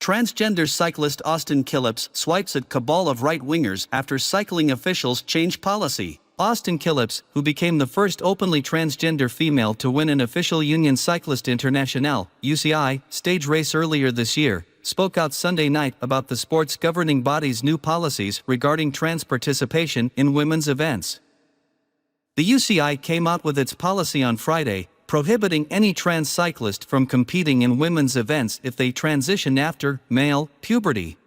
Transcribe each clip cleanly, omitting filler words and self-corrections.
Transgender cyclist Austin Killips swipes at cabal of right-wingers after cycling officials change policy. Austin Killips, who became the first openly transgender female to win an official Union Cycliste Internationale (UCI) stage race earlier this year, spoke out Sunday night about the sport's governing body's new policies regarding trans participation in women's events. The UCI came out with its policy on Friday, prohibiting any trans cyclist from competing in women's events if they transition after male puberty.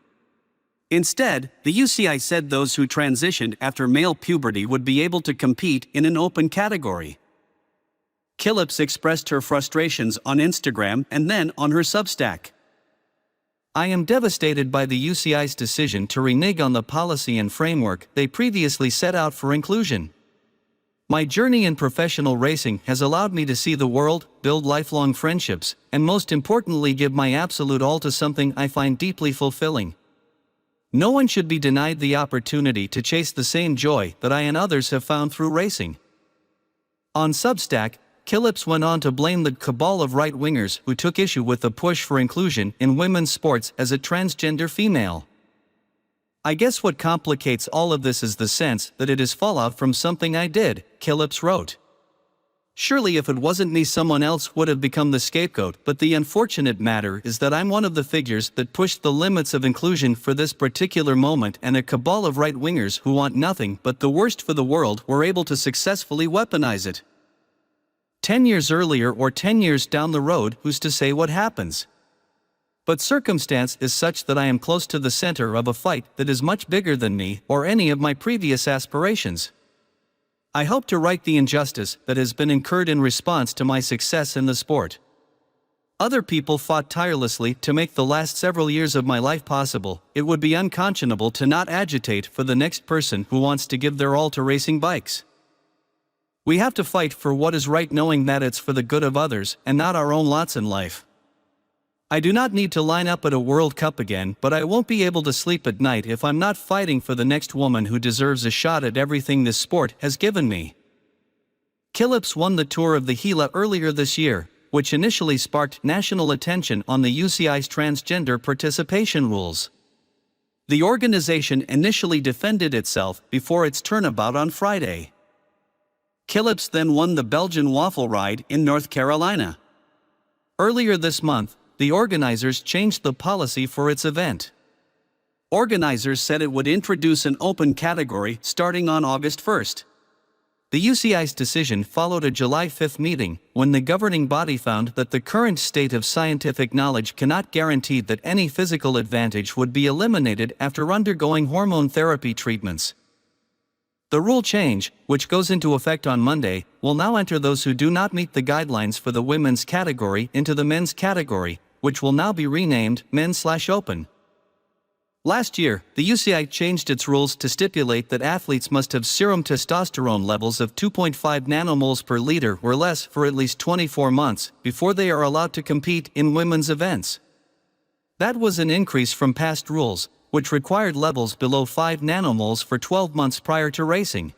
Instead, the UCI said those who transitioned after male puberty would be able to compete in an open category. Killips expressed her frustrations on Instagram and then on her Substack. "I am devastated by the UCI's decision to renege on the policy and framework they previously set out for inclusion. My journey in professional racing has allowed me to see the world, build lifelong friendships, and most importantly give my absolute all to something I find deeply fulfilling. No one should be denied the opportunity to chase the same joy that I and others have found through racing." On Substack, Killips went on to blame the cabal of right-wingers who took issue with the push for inclusion in women's sports as a transgender female. "I guess what complicates all of this is the sense that it is fallout from something I did," Killips wrote. "Surely if it wasn't me, someone else would have become the scapegoat, but the unfortunate matter is that I'm one of the figures that pushed the limits of inclusion for this particular moment, and a cabal of right-wingers who want nothing but the worst for the world were able to successfully weaponize it. 10 years earlier or 10 years down the road, who's to say what happens? But circumstance is such that I am close to the center of a fight that is much bigger than me or any of my previous aspirations. I hope to right the injustice that has been incurred in response to my success in the sport. Other people fought tirelessly to make the last several years of my life possible. It would be unconscionable to not agitate for the next person who wants to give their all to racing bikes. We have to fight for what is right, knowing that it's for the good of others and not our own lots in life. I do not need to line up at a World Cup again, but I won't be able to sleep at night if I'm not fighting for the next woman who deserves a shot at everything this sport has given me." Killips won the Tour of the Gila earlier this year, which initially sparked national attention on the UCI's transgender participation rules. The organization initially defended itself before its turnabout on Friday. Killips then won the Belgian waffle ride in North Carolina. Earlier this month, the organizers changed the policy for its event. Organizers said it would introduce an open category starting on August 1st. The UCI's decision followed a July 5 meeting, when the governing body found that the current state of scientific knowledge cannot guarantee that any physical advantage would be eliminated after undergoing hormone therapy treatments. The rule change, which goes into effect on Monday, will now enter those who do not meet the guidelines for the women's category into the men's category, which will now be renamed Men/Open. Last year, the UCI changed its rules to stipulate that athletes must have serum testosterone levels of 2.5 nanomoles per liter or less for at least 24 months before they are allowed to compete in women's events. That was an increase from past rules, which required levels below 5 nanomoles for 12 months prior to racing.